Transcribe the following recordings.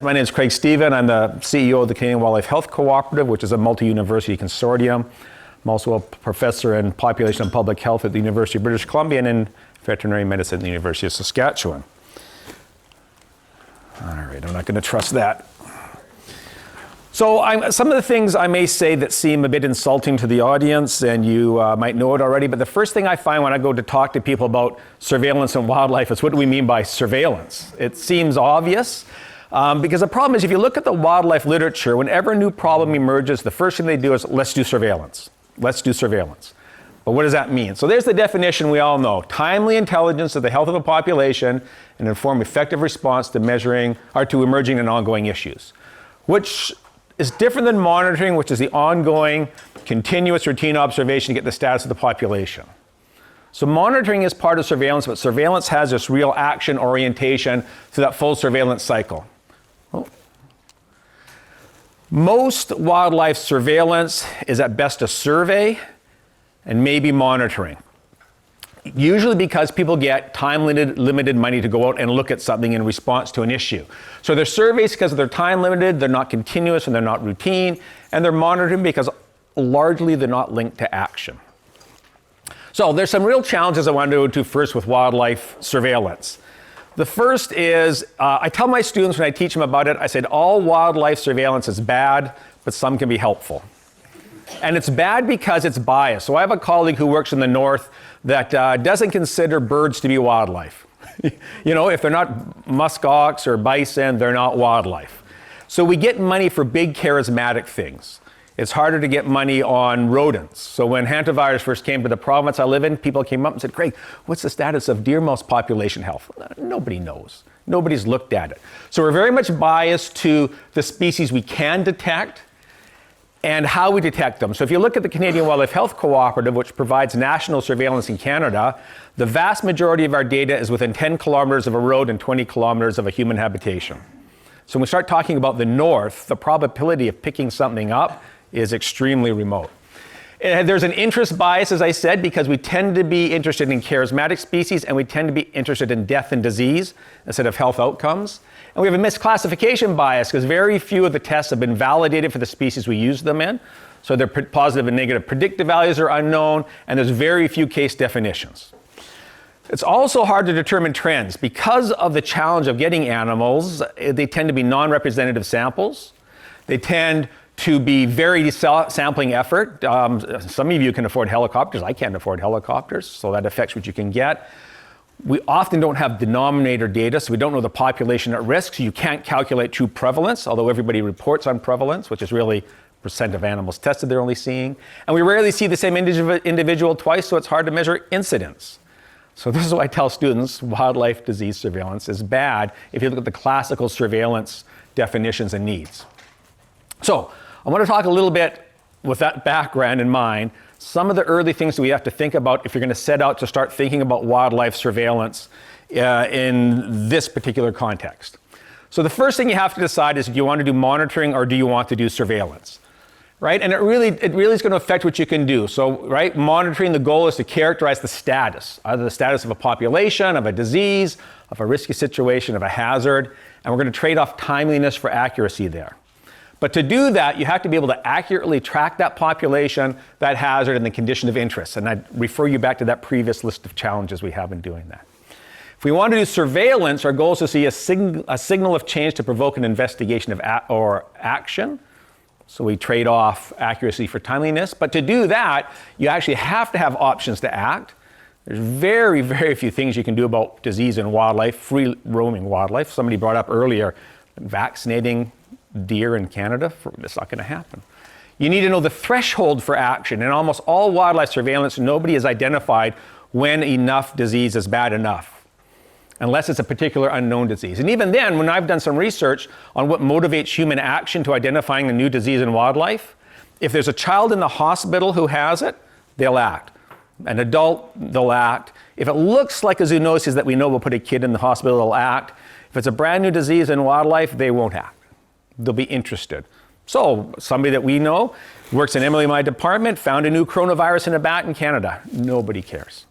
My name is Craig Stephen. I'm the CEO of the Canadian Wildlife Health Cooperative, which is a multi-university consortium. I'm also a professor in population and public health at the University of British Columbia and in veterinary medicine at the University of Saskatchewan. All right, I'm not going to trust that. So some of the things I may say that seem a bit insulting to the audience, and you might know it already, but the first thing I find when I go to talk to people about surveillance and wildlife is what do we mean by surveillance? It seems obvious. Because the problem is, if you look at the wildlife literature, whenever a new problem emerges, the first thing they do is, let's do surveillance. Let's do surveillance. But what does that mean? So there's the definition we all know. Timely intelligence of the health of a population and inform effective response to emerging and ongoing issues, which is different than monitoring, which is the ongoing, continuous routine observation to get the status of the population. So monitoring is part of surveillance, but surveillance has this real action orientation to that full surveillance cycle. Most wildlife surveillance is at best a survey and maybe monitoring. Usually because people get time-limited money to go out and look at something in response to an issue. So they're surveys because they're time-limited, they're not continuous, and they're not routine, and they're monitoring because largely they're not linked to action. So there's some real challenges I want to go to first with wildlife surveillance. The first is, I tell my students when I teach them about it, I said all wildlife surveillance is bad, but some can be helpful. And it's bad because it's biased. So I have a colleague who works in the north that doesn't consider birds to be wildlife. You know, if they're not muskox or bison, they're not wildlife. So we get money for big charismatic things. It's harder to get money on rodents. So when hantavirus first came to the province I live in, people came up and said, Craig, what's the status of deer mouse population health? Nobody knows. Nobody's looked at it. So we're very much biased to the species we can detect and how we detect them. So if you look at the Canadian Wildlife Health Cooperative, which provides national surveillance in Canada, the vast majority of our data is within 10 kilometers of a road and 20 kilometers of a human habitation. So when we start talking about the north, the probability of picking something up is extremely remote. And there's an interest bias, as I said, because we tend to be interested in charismatic species and we tend to be interested in death and disease instead of health outcomes. And we have a misclassification bias because very few of the tests have been validated for the species we use them in. So their positive and negative predictive values are unknown, and there's very few case definitions. It's also hard to determine trends. Because of the challenge of getting animals, they tend to be non-representative samples. They tend to be very sampling effort. Some of you can afford helicopters. I can't afford helicopters, so that affects what you can get. We often don't have denominator data, so we don't know the population at risk, so you can't calculate true prevalence, although everybody reports on prevalence, which is really percent of animals tested they're only seeing. And we rarely see the same individual twice, so it's hard to measure incidence. So this is why I tell students wildlife disease surveillance is bad if you look at the classical surveillance definitions and needs. So I want to talk a little bit with that background in mind, some of the early things that we have to think about if you're going to set out to start thinking about wildlife surveillance in this particular context. So the first thing you have to decide is, do you want to do monitoring or do you want to do surveillance? Right? And it really is going to affect what you can do. So, right, monitoring, the goal is to characterize the status, either the status of a population, of a disease, of a risky situation, of a hazard, and we're going to trade off timeliness for accuracy there. But to do that, you have to be able to accurately track that population, that hazard, and the condition of interest. And I'd refer you back to that previous list of challenges we have in doing that. If we want to do surveillance, our goal is to see a signal of change to provoke an investigation or action. So we trade off accuracy for timeliness. But to do that, you actually have to have options to act. There's very, very few things you can do about disease in wildlife, free roaming wildlife. Somebody brought up earlier, vaccinating deer in Canada, it's not going to happen. You need to know the threshold for action. In almost all wildlife surveillance, nobody has identified when enough disease is bad enough, unless it's a particular unknown disease. And even then, when I've done some research on what motivates human action to identifying a new disease in wildlife, if there's a child in the hospital who has it, they'll act. An adult, they'll act. If it looks like a zoonosis that we know will put a kid in the hospital, they'll act. If it's a brand new disease in wildlife, they won't act. They'll be interested. So somebody that we know works in Emily, my department, found a new coronavirus in a bat in Canada. Nobody cares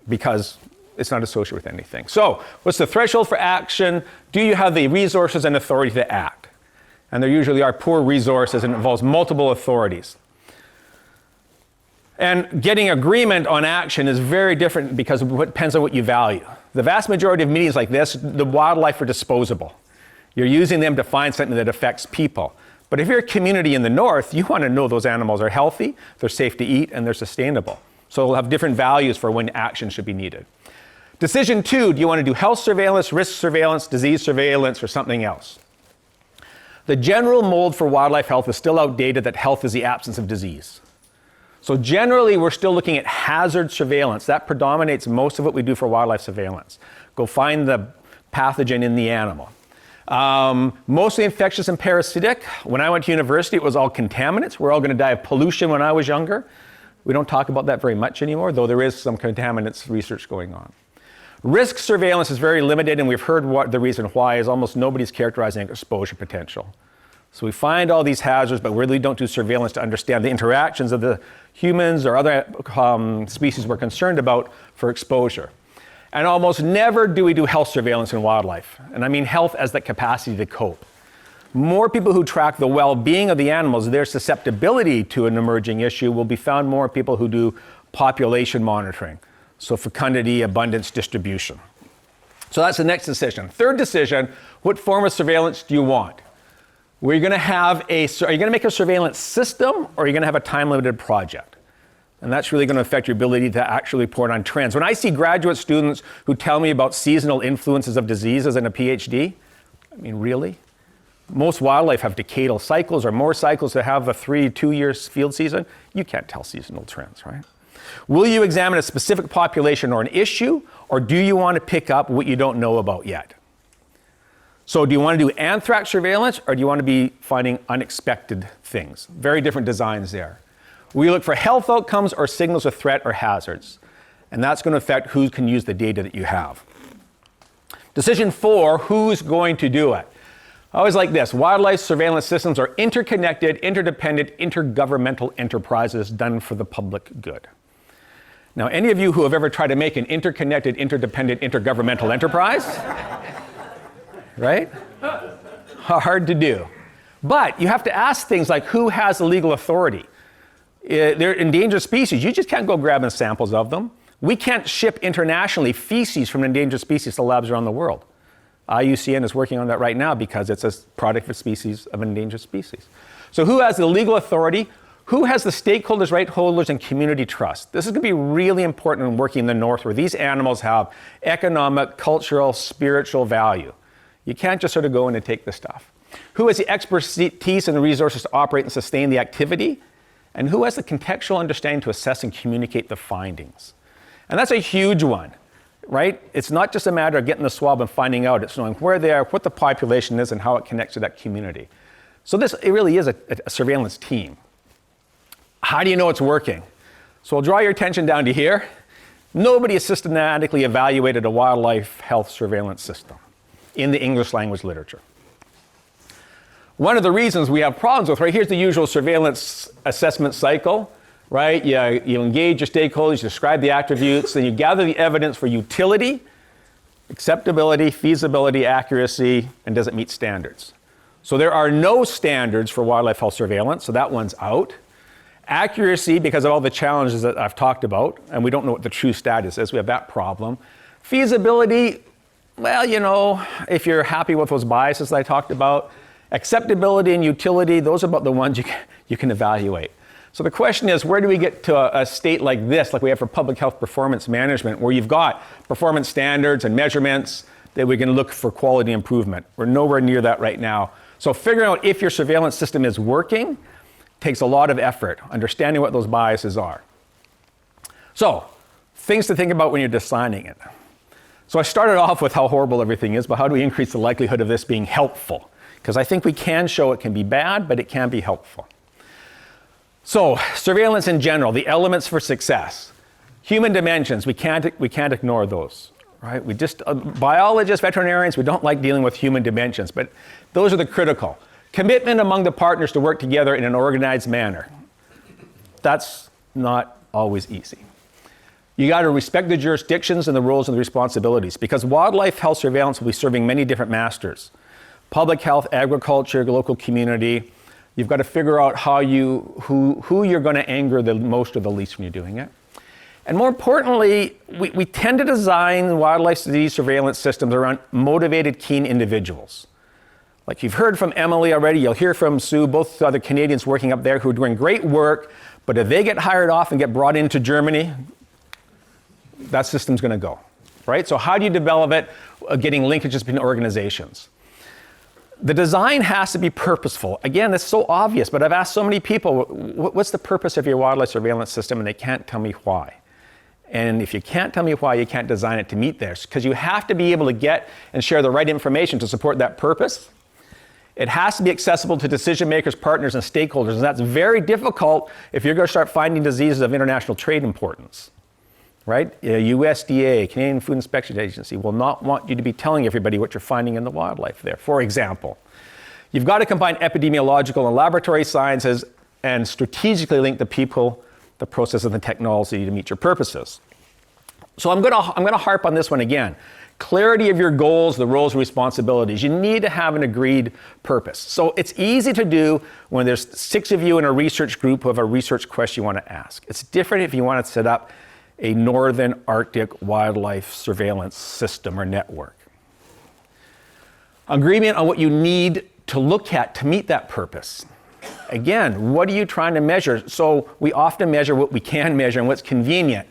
because it's not associated with anything. So what's the threshold for action? Do you have the resources and authority to act? And there usually are poor resources and involves multiple authorities. And getting agreement on action is very different because it depends on what you value. The vast majority of meetings like this, the wildlife are disposable. You're using them to find something that affects people. But if you're a community in the north, you want to know those animals are healthy, they're safe to eat, and they're sustainable. So they'll have different values for when action should be needed. Decision 2, do you want to do health surveillance, risk surveillance, disease surveillance, or something else? The general mold for wildlife health is still outdated that health is the absence of disease. So generally, we're still looking at hazard surveillance. That predominates most of what we do for wildlife surveillance. Go find the pathogen in the animal. Mostly infectious and parasitic. When I went to university, it was all contaminants. We're all going to die of pollution when I was younger. We don't talk about that very much anymore, though there is some contaminants research going on. Risk surveillance is very limited, and we've heard what the reason why is almost nobody's characterizing exposure potential. So we find all these hazards, but we really don't do surveillance to understand the interactions of the humans or other species we're concerned about for exposure. And almost never do we do health surveillance in wildlife. And I mean health as the capacity to cope. More people who track the well-being of the animals, their susceptibility to an emerging issue, will be found more people who do population monitoring. So fecundity, abundance, distribution. So that's the next decision. Third decision, what form of surveillance do you want? Are you going to make a surveillance system, or are you going to have a time-limited project? And that's really going to affect your ability to actually report on trends. When I see graduate students who tell me about seasonal influences of diseases in a PhD, I mean, really? Most wildlife have decadal cycles or more cycles to have a 2-year field season. You can't tell seasonal trends, right? Will you examine a specific population or an issue, or do you want to pick up what you don't know about yet? So do you want to do anthrax surveillance, or do you want to be finding unexpected things? Very different designs there. Will you look for health outcomes or signals of threat or hazards? And that's going to affect who can use the data that you have. Decision 4, who's going to do it? I always like this. Wildlife surveillance systems are interconnected, interdependent, intergovernmental enterprises done for the public good. Now, any of you who have ever tried to make an interconnected, interdependent, intergovernmental enterprise, right? Hard to do. But you have to ask things like, who has the legal authority? They're endangered species. You just can't go grabbing samples of them. We can't ship internationally feces from endangered species to labs around the world. IUCN is working on that right now because it's a product of species of endangered species. So who has the legal authority? Who has the stakeholders, right holders, and community trust? This is going to be really important in working in the north where these animals have economic, cultural, spiritual value. You can't just sort of go in and take the stuff. Who has the expertise and the resources to operate and sustain the activity? And who has the contextual understanding to assess and communicate the findings? And that's a huge one, right? It's not just a matter of getting the swab and finding out. It's knowing where they are, what the population is, and how it connects to that community. So it really is a surveillance team. How do you know it's working? So I'll draw your attention down to here. Nobody has systematically evaluated a wildlife health surveillance system in the English language literature. One of the reasons we have problems with, right, here's the usual surveillance assessment cycle, right? You engage your stakeholders, you describe the attributes, then you gather the evidence for utility, acceptability, feasibility, accuracy, and does it meet standards? So there are no standards for wildlife health surveillance, so that one's out. Accuracy, because of all the challenges that I've talked about, and we don't know what the true status is, we have that problem. Feasibility, well, you know, if you're happy with those biases that I talked about. Acceptability and utility, those are about the ones you can evaluate. So the question is, where do we get to a state like this, like we have for public health performance management, where you've got performance standards and measurements that we can look for quality improvement? We're nowhere near that right now. So figuring out if your surveillance system is working takes a lot of effort, understanding what those biases are. So, things to think about when you're designing it. So I started off with how horrible everything is, but how do we increase the likelihood of this being helpful? Because I think we can show it can be bad, but it can be helpful. So, surveillance in general, the elements for success. Human dimensions, we can't ignore those, right? Biologists, veterinarians, we don't like dealing with human dimensions, but those are the critical. Commitment among the partners to work together in an organized manner. That's not always easy. You got to respect the jurisdictions and the roles and the responsibilities, because wildlife health surveillance will be serving many different masters. Public health, agriculture, local community. You've got to figure out who you're going to anger the most or the least when you're doing it. And more importantly, we tend to design wildlife disease surveillance systems around motivated, keen individuals. Like you've heard from Emily already, you'll hear from Sue, both other Canadians working up there who are doing great work, but if they get hired off and get brought into Germany, that system's going to go, right? So how do you develop it, getting linkages between organizations? The design has to be purposeful. Again, it's so obvious, but I've asked so many people, what's the purpose of your wildlife surveillance system? And they can't tell me why. And if you can't tell me why, you can't design it to meet theirs, because you have to be able to get and share the right information to support that purpose. It has to be accessible to decision makers, partners, and stakeholders, and that's very difficult if you're going to start finding diseases of international trade importance. Right? USDA, Canadian Food Inspection Agency, will not want you to be telling everybody what you're finding in the wildlife there. For example, you've got to combine epidemiological and laboratory sciences and strategically link the people, the process, and the technology to meet your purposes. So I'm going to harp on this one again. Clarity of your goals, the roles and responsibilities. You need to have an agreed purpose. So it's easy to do when there's 6 of you in a research group who have a research question you want to ask. It's different if you want to set up a northern Arctic wildlife surveillance system or network. Agreement on what you need to look at to meet that purpose. Again, what are you trying to measure? So we often measure what we can measure and what's convenient,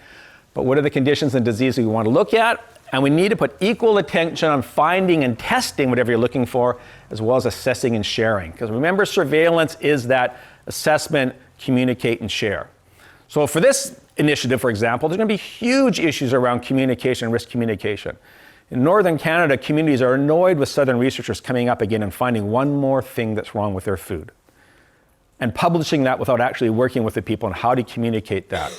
but what are the conditions and diseases we want to look at? And we need to put equal attention on finding and testing whatever you're looking for, as well as assessing and sharing. Because remember, surveillance is that assessment, communicate, and share. So for this initiative, for example, there's going to be huge issues around communication and risk communication. In northern Canada, communities are annoyed with southern researchers coming up again and finding one more thing that's wrong with their food, and publishing that without actually working with the people on how to communicate that.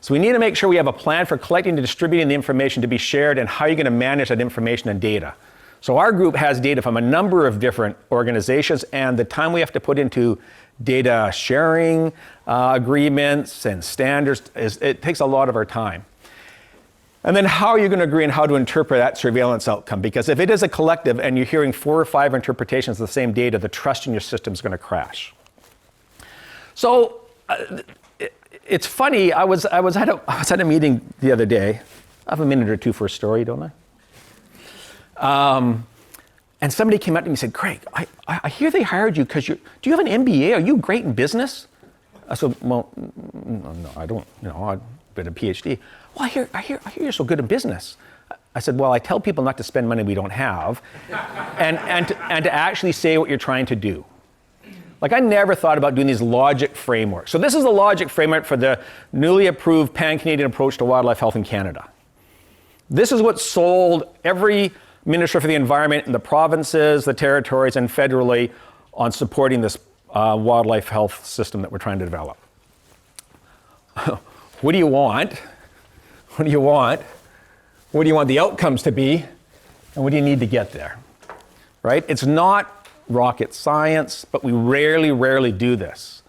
So we need to make sure we have a plan for collecting and distributing the information to be shared, and how you're going to manage that information and data. So our group has data from a number of different organizations, and the time we have to put into data sharing agreements and standards, it takes a lot of our time. And then how are you going to agree on how to interpret that surveillance outcome? Because if it is a collective and you're hearing 4 or 5 interpretations of the same data, the trust in your system is going to crash. So it's funny, I was at a meeting the other day. I have a minute or two for a story, don't I? And somebody came up to me and said, Craig, I hear they hired you because do you have an MBA? Are you great in business? I said, well, no, I don't. I've been a PhD. Well, I hear you're so good in business. I said, well, I tell people not to spend money we don't have, and to actually say what you're trying to do. Like, I never thought about doing these logic frameworks. So this is the logic framework for the newly approved pan-Canadian approach to wildlife health in Canada. This is what sold every Minister for the Environment in the provinces, the territories, and federally on supporting this wildlife health system that we're trying to develop. What do you want? What do you want? What do you want the outcomes to be? And what do you need to get there? Right? It's not rocket science, but we rarely do this,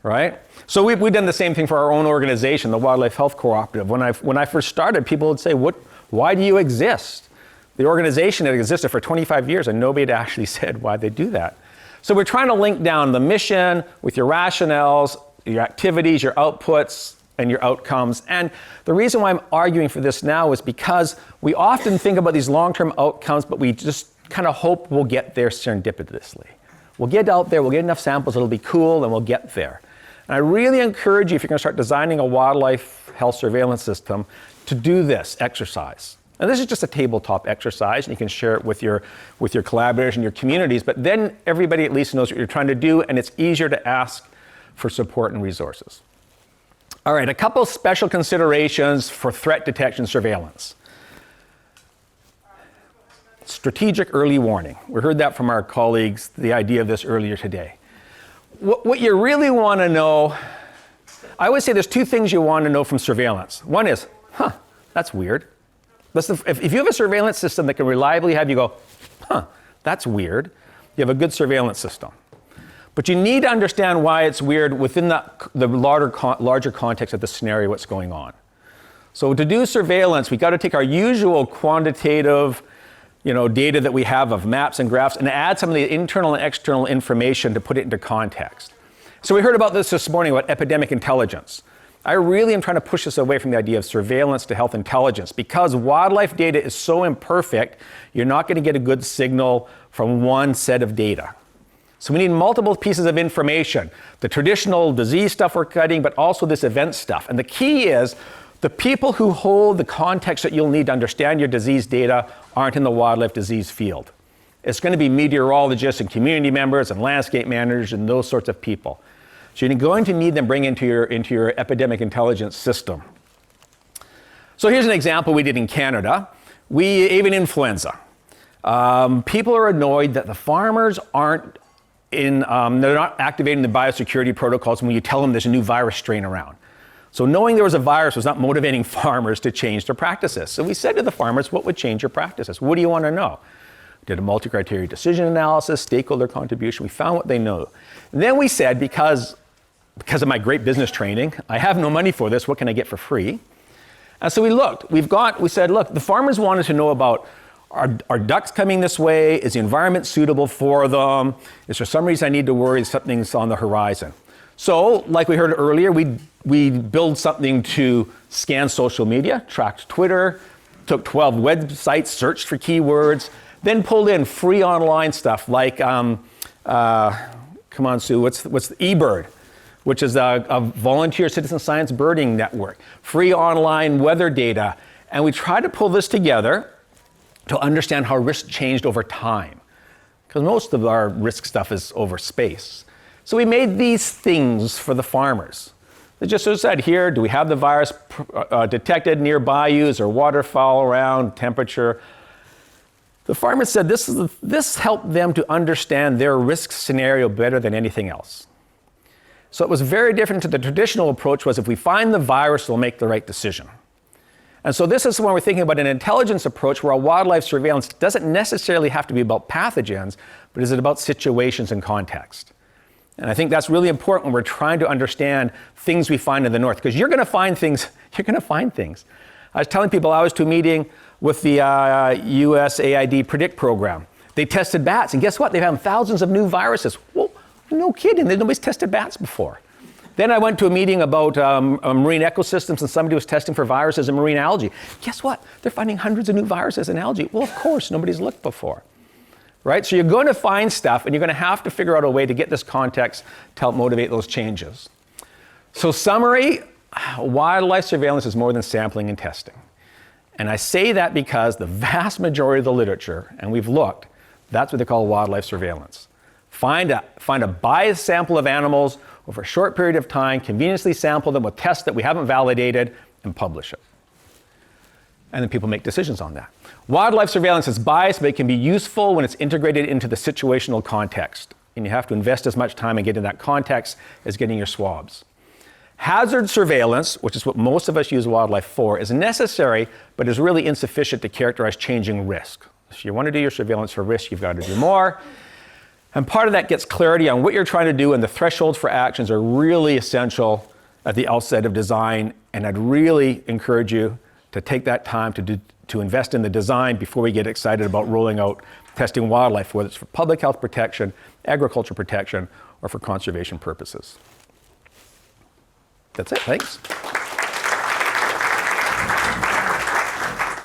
right? So we've done the same thing for our own organization, the Wildlife Health Cooperative. When I first started, people would say, why do you exist? The organization had existed for 25 years and nobody had actually said why they do that. So we're trying to link down the mission with your rationales, your activities, your outputs, and your outcomes. And the reason why I'm arguing for this now is because we often think about these long-term outcomes, but we just kind of hope we'll get there serendipitously. We'll get out there, we'll get enough samples, it'll be cool, and we'll get there. And I really encourage you, if you're going to start designing a wildlife health surveillance system, to do this exercise. And this is just a tabletop exercise, and you can share it with your collaborators and your communities, but then everybody at least knows what you're trying to do, and it's easier to ask for support and resources. All right, a couple special considerations for threat detection surveillance. Strategic early warning. We heard that from our colleagues, the idea of this earlier today. What you really want to know, I always say there's 2 things you want to know from surveillance. One is, that's weird. If you have a surveillance system that can reliably have you go, that's weird, you have a good surveillance system. But you need to understand why it's weird within the larger context of the scenario, what's going on. So to do surveillance, we got to take our usual quantitative data that we have of maps and graphs and add some of the internal and external information to put it into context. So we heard about this morning about epidemic intelligence. I really am trying to push us away from the idea of surveillance to health intelligence because wildlife data is so imperfect, you're not going to get a good signal from one set of data. So we need multiple pieces of information, the traditional disease stuff we're cutting, but also this event stuff. And the key is the people who hold the context that you'll need to understand your disease data aren't in the wildlife disease field. It's going to be meteorologists and community members and landscape managers and those sorts of people. So you're going to need them bring into your epidemic intelligence system. So here's an example we did in Canada. Avian influenza. People are annoyed that the farmers aren't they're not activating the biosecurity protocols when you tell them there's a new virus strain around. So knowing there was a virus was not motivating farmers to change their practices. So we said to the farmers, what would change your practices? What do you want to know? Did a multi-criteria decision analysis, stakeholder contribution. We found what they know. And then we said, because of my great business training, I have no money for this. What can I get for free? And so we looked. We said, look, the farmers wanted to know about are ducks coming this way? Is the environment suitable for them? Is there some reason I need to worry something's on the horizon? So, like we heard earlier, we build something to scan social media, tracked Twitter, took 12 websites, searched for keywords, then pulled in free online stuff like, come on, Sue, what's the eBird, which is a volunteer citizen science birding network, free online weather data. And we tried to pull this together to understand how risk changed over time, because most of our risk stuff is over space. So we made these things for the farmers. They just sort of said, here, do we have the virus detected near bayous or waterfowl around, temperature? The farmers said this helped them to understand their risk scenario better than anything else. So it was very different to the traditional approach was if we find the virus, we'll make the right decision. And so this is when we're thinking about an intelligence approach where a wildlife surveillance doesn't necessarily have to be about pathogens, but is it about situations and context. And I think that's really important when we're trying to understand things we find in the north, because you're going to find things. I was telling people I was to a meeting with the USAID PREDICT program. They tested bats, and guess what? They found thousands of new viruses. Well, no kidding, nobody's tested bats before. Then I went to a meeting about marine ecosystems, and somebody was testing for viruses in marine algae. Guess what? They're finding hundreds of new viruses in algae. Well, of course, nobody's looked before. Right? So you're going to find stuff, and you're going to have to figure out a way to get this context to help motivate those changes. So summary, wildlife surveillance is more than sampling and testing. And I say that because the vast majority of the literature, and we've looked, that's what they call wildlife surveillance. Find a biased sample of animals over a short period of time, conveniently sample them with tests that we haven't validated, and publish it. And then people make decisions on that. Wildlife surveillance is biased, but it can be useful when it's integrated into the situational context. And you have to invest as much time in getting that context as getting your swabs. Hazard surveillance, which is what most of us use wildlife for, is necessary, but is really insufficient to characterize changing risk. If you want to do your surveillance for risk, you've got to do more. And part of that gets clarity on what you're trying to do, and the thresholds for actions are really essential at the outset of design. And I'd really encourage you to take that time to invest in the design before we get excited about rolling out testing wildlife, whether it's for public health protection, agriculture protection, or for conservation purposes. That's it, thanks.